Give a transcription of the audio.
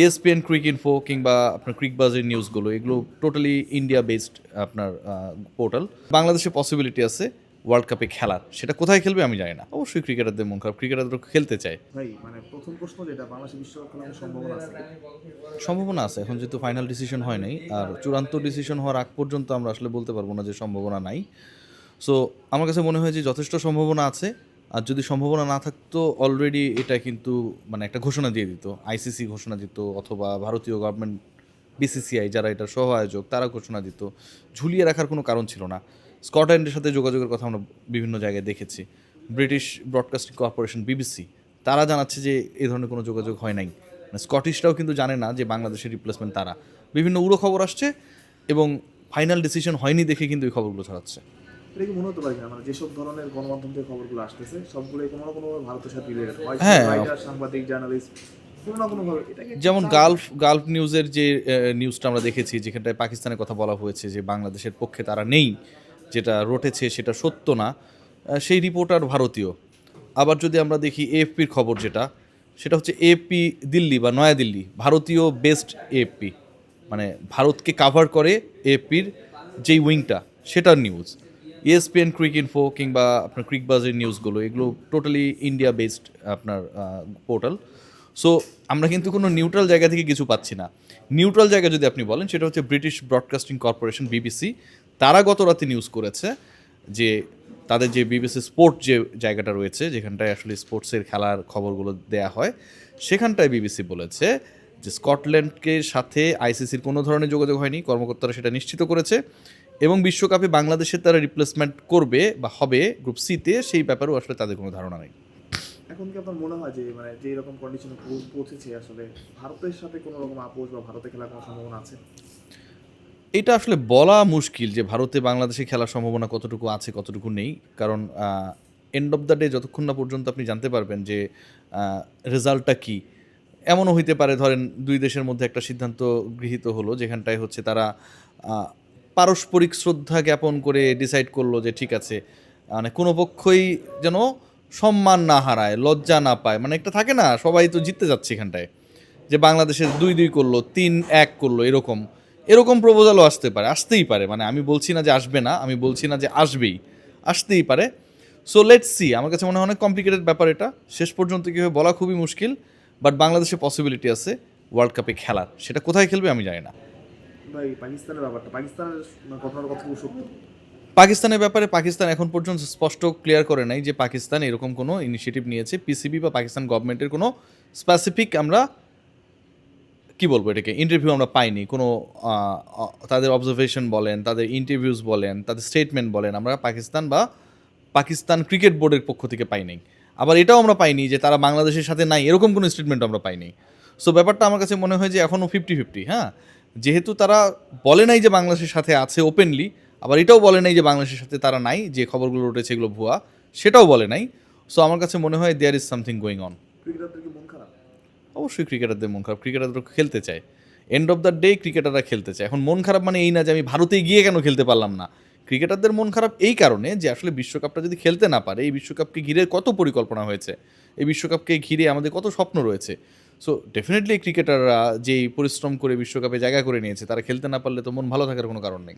ESPN ক্রিক info কিংবা আপনার ক্রিক বাজের নিউজগুলো এগুলো টোটালি ইন্ডিয়া বেসড আপনার পোর্টাল। বাংলাদেশে পসিবিলিটি আছে ওয়ার্ল্ড কাপে খেলার, সেটা কোথায় খেলবে আমি জানি না। অবশ্যই ক্রিকেটারদের মন খারাপ, ক্রিকেটারদের খেলতে চায়। ভাই মানে প্রথম প্রশ্ন যেটা বাংলাদেশ বিশ্বকাপ খেলার সম্ভাবনা আছে সম্ভাবনা আছে, এখন যেহেতু ফাইনাল ডিসিশন হয় নাই আর চূড়ান্ত ডিসিশন হওয়ার আগ পর্যন্ত আমরা আসলে বলতে পারবো না যে সম্ভাবনা নাই। সো আমার কাছে মনে হয় যে যথেষ্ট সম্ভাবনা আছে। আর যদি সম্ভাবনা না থাকতো অলরেডি এটা কিন্তু মানে একটা ঘোষণা দিয়ে দিত, আইসিসি ঘোষণা দিত অথবা ভারতীয় গভর্নমেন্ট বিসিসিআই যারা এটার সহ আয়োজক তারা ঘোষণা দিত। ঝুলিয়ে রাখার কোনো কারণ ছিল না। স্কটল্যান্ডের সাথে যোগাযোগের কথা আমরা বিভিন্ন জায়গায় দেখেছি। ব্রিটিশ ব্রডকাস্টিং কর্পোরেশন বিবিসি তারা জানাচ্ছে যে এই ধরনের কোনো যোগাযোগ হয় নাই। মানে স্কটিশরাও কিন্তু জানে না যে বাংলাদেশের রিপ্লেসমেন্ট তারা। বিভিন্ন উড়ো খবর আসছে এবং ফাইনাল ডিসিশন হয়নি দেখে কিন্তু এই খবরগুলো ছড়াচ্ছে। এটা কি মনে হতে পারে কিনা মানে যেসব ধরনের গণমাধ্যম থেকে খবরগুলো আসতেছে সবগুলোই কোনো না কোনোভাবে ভারতের সাথে রিলেটেড হয়, হ্যাঁ, রাইটার, সাংবাদিক, জার্নালিস্ট কোনো না কোনোভাবে এটাকে যেমন গালফ নিউজের যে নিউজটা আমরা দেখেছি যেখানটায় পাকিস্তানের কথা বলা হয়েছে যে বাংলাদেশের পক্ষে তারা নেই, যেটা রটেছে সেটা সত্য না, সেই রিপোর্টার ভারতীয়। আবার যদি আমরা দেখি এএফপির খবর যেটা, সেটা হচ্ছে এএফপি দিল্লি বা নয়াদিল্লি, ভারতীয় বেস্ট এএফপি, মানে ভারতকে কাভার করে এএফপির যেই উইংটা সেটার নিউজ। ESPN ক্রিক ইনফো কিংবা আপনার ক্রিক বাজের নিউজগুলো এগুলো টোটালি ইন্ডিয়া বেসড আপনার পোর্টাল। সো আমরা কিন্তু কোনো নিউট্রাল জায়গা থেকে কিছু পাচ্ছি না। নিউট্রাল জায়গা যদি আপনি বলেন সেটা হচ্ছে ব্রিটিশ ব্রডকাস্টিং কর্পোরেশন বিবিসি। তারা গত রাতে নিউজ করেছে যে তাদের যে বিবিসি স্পোর্ট যে জায়গাটা রয়েছে যেখানটায় আসলে স্পোর্টসের খেলার খবরগুলো দেয়া হয়, সেখানটায় বিবিসি বলেছে যে স্কটল্যান্ডকে সাথে আইসিসির কোনো ধরনের যোগাযোগ হয়নি, কর্মকর্তারা সেটা নিশ্চিত করেছে এবং বিশ্বকাপে বাংলাদেশের তারা রিপ্লেসমেন্ট করবে বা হবে গ্রুপ সিতে সেই ব্যাপারেও আসলে তাদের কোনো ধারণা নেই। এখন কি আপনার মনে হয় যে মানে যে এরকম কন্ডিশনে পৌঁছেছে আসলে ভারতের সাথে কোনো রকম আপোষ বা ভারতে খেলার কোনো সম্ভাবনা আছে? এটা আসলে বলা মুশকিল যে ভারতে বাংলাদেশে খেলার সম্ভাবনা কতটুকু আছে কতটুকু নেই, কারণ এন্ড অফ দ্য ডে যতক্ষণ না পর্যন্ত আপনি জানতে পারবেন যে রেজাল্টটা কী। এমনও হইতে পারে ধরেন দুই দেশের মধ্যে একটা সিদ্ধান্ত গৃহীত হলো যেখানটায় হচ্ছে তারা পারস্পরিক শ্রদ্ধা জ্ঞাপন করে ডিসাইড করলো যে ঠিক আছে, মানে কোনো পক্ষই যেন সম্মান না হারায়, লজ্জা না পায়। মানে একটা থাকে না, সবাই তো জিততে যাচ্ছে এখানটায়, যে বাংলাদেশের 2-2 করলো, 3-1 করলো, এরকম এরকম প্রপোজালও আসতে পারে, আসতেই পারে। মানে আমি বলছি না যে আসবে না, আমি বলছি না যে আসবেই, আসতেই পারে। So let's see. আমার কাছে মনে হয় অনেক কমপ্লিকেটেড ব্যাপার এটা, শেষ পর্যন্ত কীভাবে বলা খুবই মুশকিল। বাট বাংলাদেশে পসিবিলিটি আছে ওয়ার্ল্ড কাপে খেলার, সেটা কোথায় খেলবে আমি জানি না। ভাই পাকিস্তানের ব্যাপারটা, পাকিস্তানের ঘটনার কথা খুব সত্য। পাকিস্তানের ব্যাপারে পাকিস্তান এখন পর্যন্ত স্পষ্ট ক্লিয়ার করে নাই যে পাকিস্তান এরকম কোনো ইনিশিয়েটিভ নিয়েছে। পিসিবি বা পাকিস্তান গভর্নমেন্টের কোনো স্পেসিফিক আমরা কী বলবো এটাকে ইন্টারভিউ আমরা পাইনি। কোনো তাদের অবজারভেশন বলেন, তাদের ইন্টারভিউজ বলেন, তাদের স্টেটমেন্ট বলেন, আমরা পাকিস্তান বা পাকিস্তান ক্রিকেট বোর্ডের পক্ষ থেকে পাই নাই। আবার এটাও আমরা পাইনি যে তারা বাংলাদেশের সাথে নাই, এরকম কোনো স্টেটমেন্ট আমরা পাইনি। সো ব্যাপারটা আমার কাছে মনে হয় যে এখনও 50-50। হ্যাঁ, যেহেতু তারা বলে নাই যে বাংলাদেশের সাথে আছে ওপেনলি, আবার এটাও বলে নাই যে বাংলাদেশের সাথে তারা নাই, যে খবরগুলো উঠেছে এগুলো ভুয়া, সেটাও বলে নাই। সো আমার কাছে মনে হয় there is something going on. ক্রিকেটারদের কি মন খারাপ? অবশ্যই ক্রিকেটারদের মন খারাপ, ক্রিকেটাররা খেলতে চায়। এন্ড অফ দ্য ডে ক্রিকেটাররা খেলতে চায়। এখন মন খারাপ মানে এই না যে আমি ভারতে গিয়ে কেন খেলতে পারলাম না। ক্রিকেটারদের মন খারাপ এই কারণে যে আসলে বিশ্বকাপটা যদি খেলতে না পারে, এই বিশ্বকাপকে ঘিরে কত পরিকল্পনা হয়েছে, এই বিশ্বকাপকে ঘিরে আমাদের কত স্বপ্ন রয়েছে। সো ডেফিনেটলি ক্রিকেটাররা যেই পরিশ্রম করে বিশ্বকাপে জায়গা করে নিয়েছে, তারা খেলতে না পারলে তো মন ভালো থাকার কোনো কারণ নেই।